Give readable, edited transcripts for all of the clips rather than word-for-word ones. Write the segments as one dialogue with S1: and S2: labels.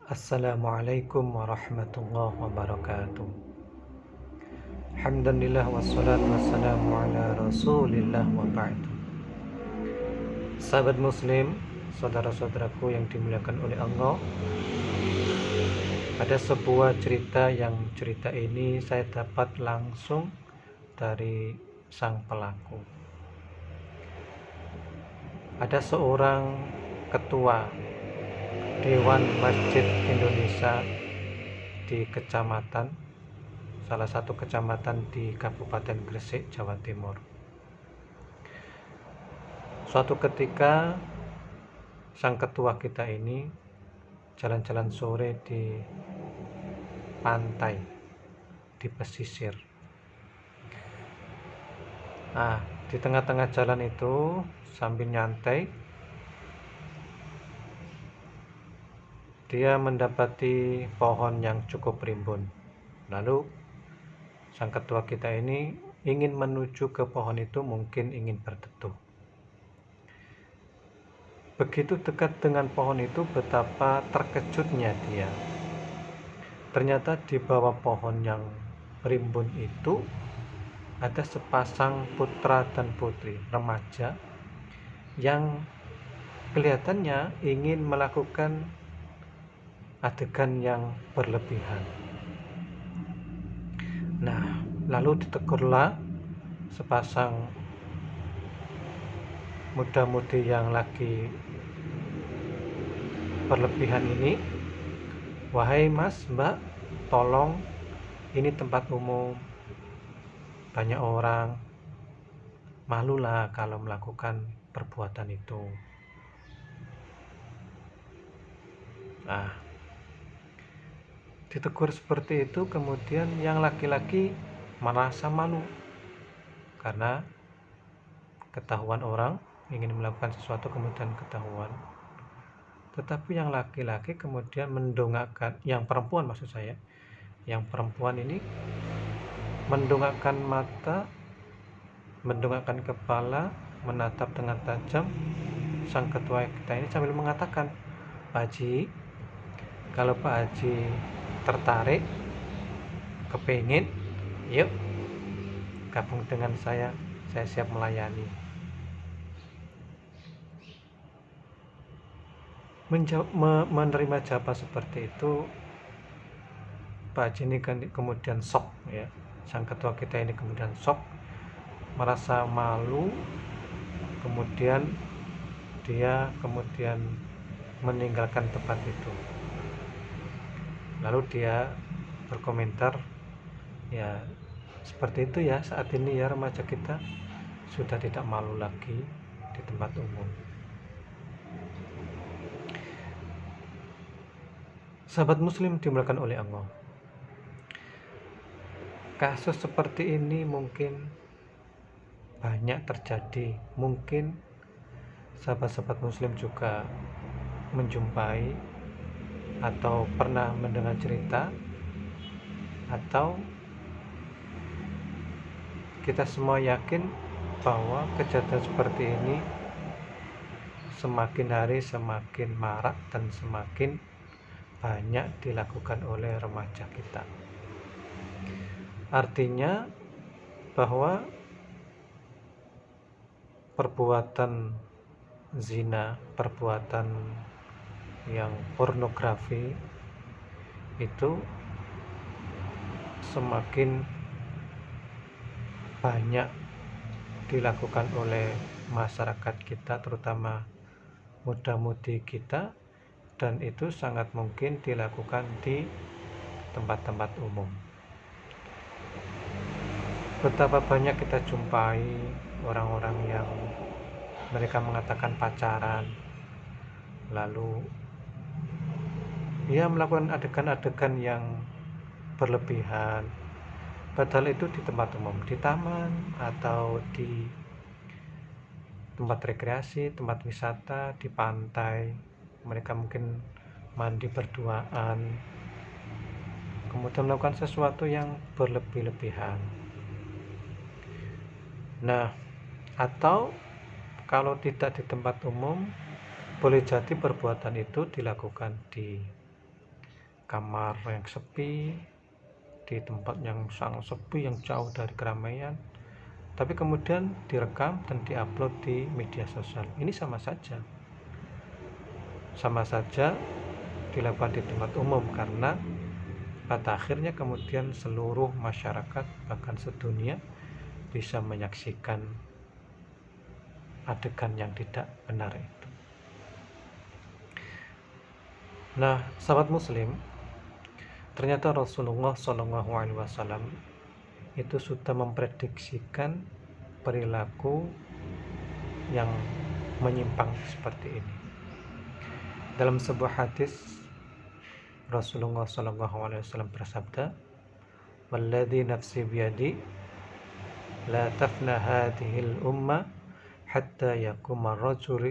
S1: Assalamualaikum warahmatullahi wabarakatuh. Alhamdulillah wassalatu wassalamu ala rasulillah wa ba'du. Sahabat muslim, saudara-saudaraku yang dimuliakan oleh Allah, ada sebuah cerita ini saya dapat langsung dari sang pelaku. Ada seorang ketua Dewan Masjid Indonesia di salah satu kecamatan di Kabupaten Gresik, Jawa Timur. Suatu ketika sang ketua kita ini jalan-jalan sore di pantai, di pesisir. Di tengah-tengah jalan itu sambil nyantai, dia mendapati pohon yang cukup rimbun. Lalu sang ketua kita ini ingin menuju ke pohon itu, mungkin ingin berteduh. Begitu dekat dengan pohon itu, betapa terkejutnya dia. Ternyata di bawah pohon yang rimbun itu ada sepasang putra dan putri remaja yang kelihatannya ingin melakukan adegan yang berlebihan. Lalu ditegurlah sepasang muda-mudi yang lagi berlebihan ini. "Wahai mas, mbak, tolong, ini tempat umum, banyak orang, malulah kalau melakukan perbuatan itu." Ditegur seperti itu, kemudian yang laki-laki merasa malu karena ketahuan orang ingin melakukan sesuatu kemudian ketahuan. Tetapi yang laki-laki kemudian mendongakkan, yang perempuan maksud saya, yang perempuan ini mendongakkan mata, mendongakkan kepala, menatap dengan tajam sang ketua kita ini sambil mengatakan, "Pak Haji, kalau Pak Haji tertarik, kepingin, yuk gabung dengan saya siap melayani." Menerima jawaban seperti itu, Pak Haji ini kemudian shock ya. Sang ketua kita ini kemudian shock, merasa malu, kemudian dia meninggalkan tempat itu. Lalu dia berkomentar, "Ya seperti itu ya, saat ini ya remaja kita sudah tidak malu lagi di tempat umum." Sahabat muslim dimuliakan oleh Allah, kasus seperti ini mungkin banyak terjadi. Mungkin sahabat-sahabat muslim juga menjumpai atau pernah mendengar cerita, atau kita semua yakin bahwa kejadian seperti ini semakin hari semakin marak dan semakin banyak dilakukan oleh remaja kita. Artinya bahwa perbuatan zina, perbuatan yang pornografi itu semakin banyak dilakukan oleh masyarakat kita, terutama muda-mudi kita, dan itu sangat mungkin dilakukan di tempat-tempat umum. Betapa banyak kita jumpai orang-orang yang mereka mengatakan pacaran, lalu melakukan adegan-adegan yang berlebihan, padahal itu di tempat umum, di taman atau di tempat rekreasi, tempat wisata, di pantai. Mereka mungkin mandi berduaan, kemudian melakukan sesuatu yang berlebih-lebihan. Atau kalau tidak di tempat umum, boleh jadi perbuatan itu dilakukan di kamar yang sepi, di tempat yang sangat sepi, yang jauh dari keramaian, tapi kemudian direkam dan diupload di media sosial. Ini sama saja dilakukan di tempat umum, karena pada akhirnya kemudian seluruh masyarakat, bahkan sedunia, bisa menyaksikan adegan yang tidak benar itu. Nah, sahabat muslim, ternyata Rasulullah SAW itu sudah memprediksikan perilaku yang menyimpang seperti ini. Dalam sebuah hadis, Rasulullah SAW bersabda, "Walladzi nafsi biyadi, la tafna hadhil umma hatta yakuma ar-rajulu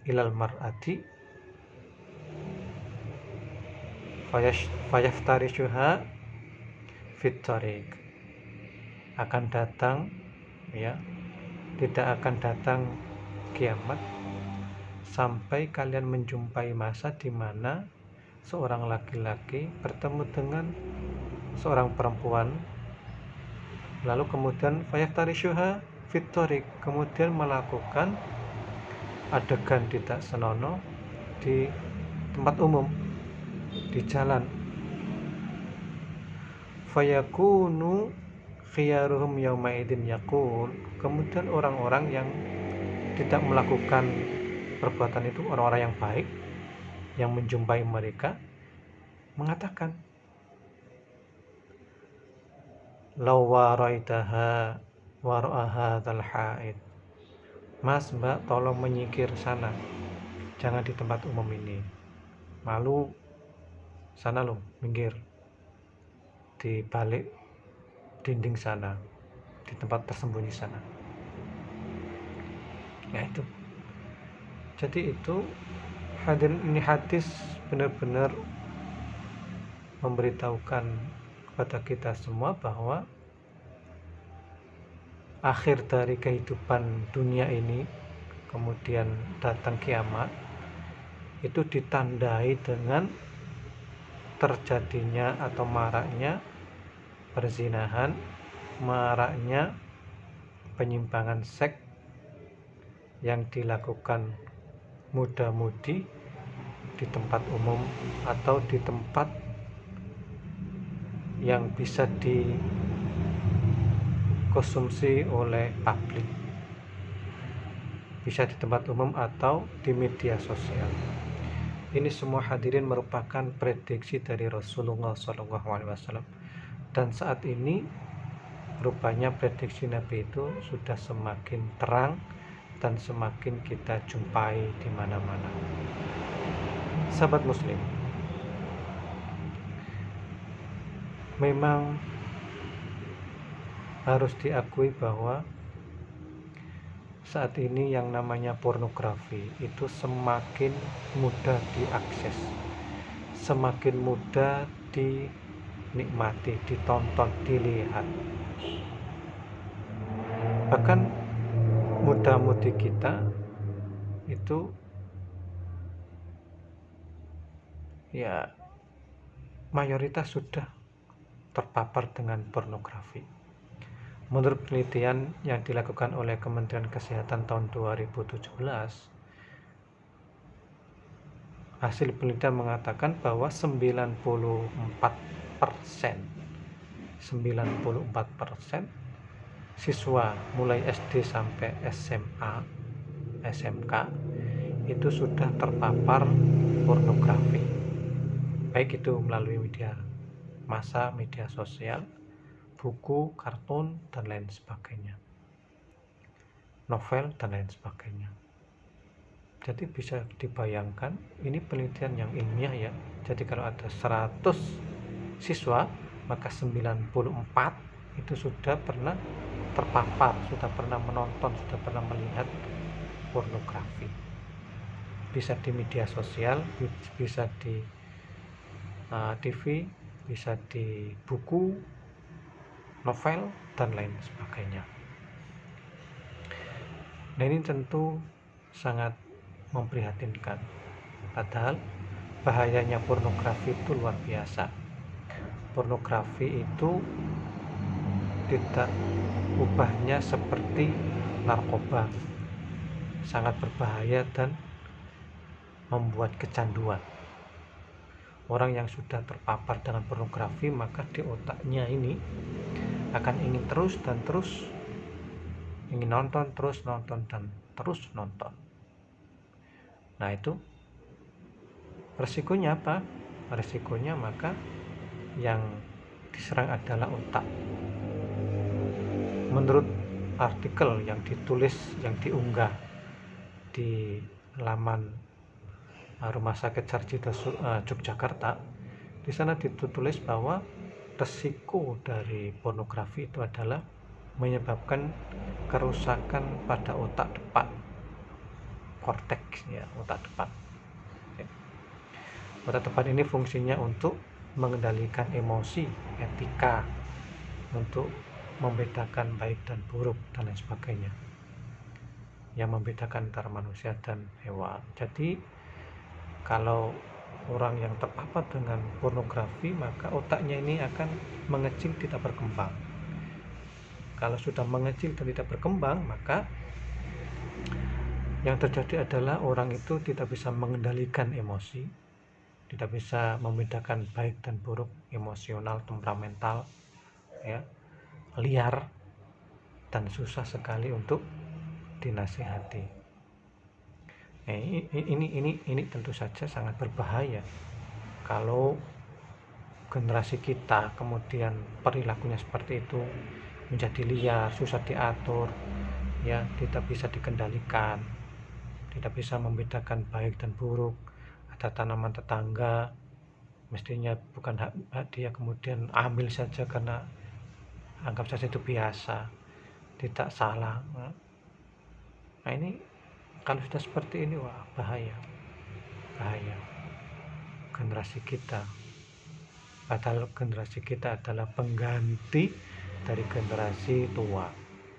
S1: ilal mar'ati fayaftarishuha fit tariq." Akan datang, ya, tidak akan datang kiamat sampai kalian menjumpai masa di mana seorang laki-laki bertemu dengan seorang perempuan, lalu kemudian fayaftarishuha fit tariq, kemudian melakukan adegan tidak senonoh di tempat umum, di jalan. Fayakunu khiyaruhum yaumaidin yaqul, kemudian orang-orang yang tidak melakukan perbuatan itu, orang-orang yang baik yang menjumpai mereka mengatakan, law waraitaha wara'aha dzal haid, Mas, Mbak, tolong menyingkir sana, jangan di tempat umum ini, malu, sana loh, minggir di balik dinding sana, di tempat tersembunyi sana. Ya itu. Jadi itu hadirin, ini hadis benar-benar memberitahukan kepada kita semua bahwa akhir dari kehidupan dunia ini, kemudian datang kiamat, itu ditandai dengan terjadinya atau maraknya perzinahan, maraknya penyimpangan seks yang dilakukan muda-mudi di tempat umum atau di tempat yang bisa dikonsumsi oleh publik, bisa di tempat umum atau di media sosial. Ini semua hadirin merupakan prediksi dari Rasulullah SAW. Dan saat ini rupanya prediksi Nabi itu sudah semakin terang dan semakin kita jumpai di mana-mana. Sahabat muslim, memang harus diakui bahwa saat ini yang namanya pornografi itu semakin mudah diakses, semakin mudah dinikmati, ditonton, dilihat. Bahkan muda-mudi kita itu ya mayoritas sudah terpapar dengan pornografi. Menurut penelitian yang dilakukan oleh Kementerian Kesehatan tahun 2017, hasil penelitian mengatakan bahwa 94% siswa mulai SD sampai SMA, SMK itu sudah terpapar pornografi, baik itu melalui media massa, media sosial, buku, kartun, dan lain sebagainya, novel, dan lain sebagainya. Jadi bisa dibayangkan, ini penelitian yang ilmiah ya. Jadi kalau ada 100 siswa, maka 94 itu sudah pernah terpapar, sudah pernah menonton, sudah pernah melihat pornografi. Bisa di media sosial, bisa di TV, bisa di buku, novel, dan lain sebagainya. Nah, ini tentu sangat memprihatinkan. Padahal bahayanya pornografi itu luar biasa. Pornografi itu tidak ubahnya seperti narkoba, sangat berbahaya dan membuat kecanduan. Orang yang sudah terpapar dengan pornografi, maka di otaknya ini akan ingin terus dan terus, ingin nonton, terus nonton dan terus nonton. Nah, itu resikonya apa? Resikonya maka yang diserang adalah otak. Menurut artikel yang ditulis, yang diunggah di laman Rumah Sakit Sarjito Yogyakarta, di sana ditulis bahwa resiko dari pornografi itu adalah menyebabkan kerusakan pada otak depan, korteks ya, otak depan. Otak depan ini fungsinya untuk mengendalikan emosi, etika, untuk membedakan baik dan buruk dan lain sebagainya, yang membedakan antara manusia dan hewan. Jadi kalau orang yang terpapar dengan pornografi, maka otaknya ini akan mengecil, tidak berkembang. Kalau sudah mengecil dan tidak berkembang, maka yang terjadi adalah orang itu tidak bisa mengendalikan emosi, tidak bisa membedakan baik dan buruk, emosional, temperamental, ya, liar, dan susah sekali untuk dinasihati. Ini tentu saja sangat berbahaya kalau generasi kita kemudian perilakunya seperti itu, menjadi liar, susah diatur, ya, tidak bisa dikendalikan, tidak bisa membedakan baik dan buruk. Ada tanaman tetangga, mestinya bukan hak dia, kemudian ambil saja karena anggap saja itu biasa, tidak salah. Nah, ini kalau sudah seperti ini, wah, bahaya generasi kita. Padahal generasi kita adalah pengganti dari generasi tua.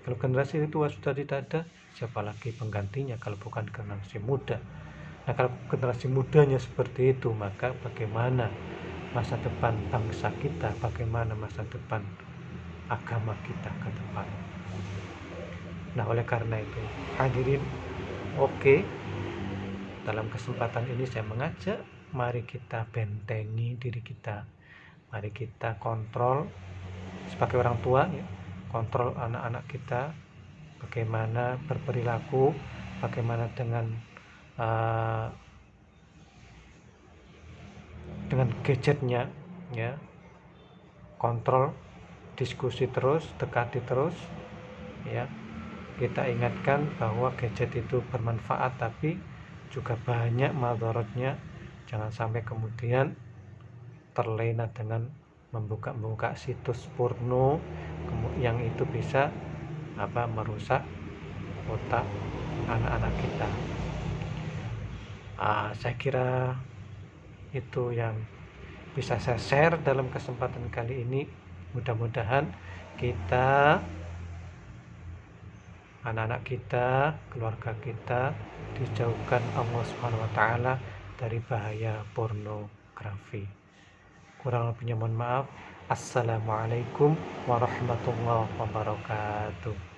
S1: Kalau generasi tua sudah tidak ada, siapa lagi penggantinya kalau bukan generasi muda? Nah, kalau generasi mudanya seperti itu, maka bagaimana masa depan bangsa kita, bagaimana masa depan agama kita ke depan? Nah, oleh karena itu, hadirin, dalam kesempatan ini saya mengajak, mari kita bentengi diri kita, mari kita kontrol sebagai orang tua, ya, kontrol anak-anak kita, bagaimana berperilaku, bagaimana dengan gadgetnya, ya, kontrol, diskusi terus, dekati terus, ya. Kita ingatkan bahwa gadget itu bermanfaat, tapi juga banyak madharatnya. Jangan sampai kemudian terlena dengan membuka situs porno yang itu bisa merusak otak anak-anak kita. Saya kira itu yang bisa saya share dalam kesempatan kali ini. Mudah-mudahan kita, anak-anak kita, keluarga kita dijauhkan Allah Subhanahu wa taala dari bahaya pornografi. Kurang lebihnya mohon maaf. Assalamualaikum warahmatullahi wabarakatuh.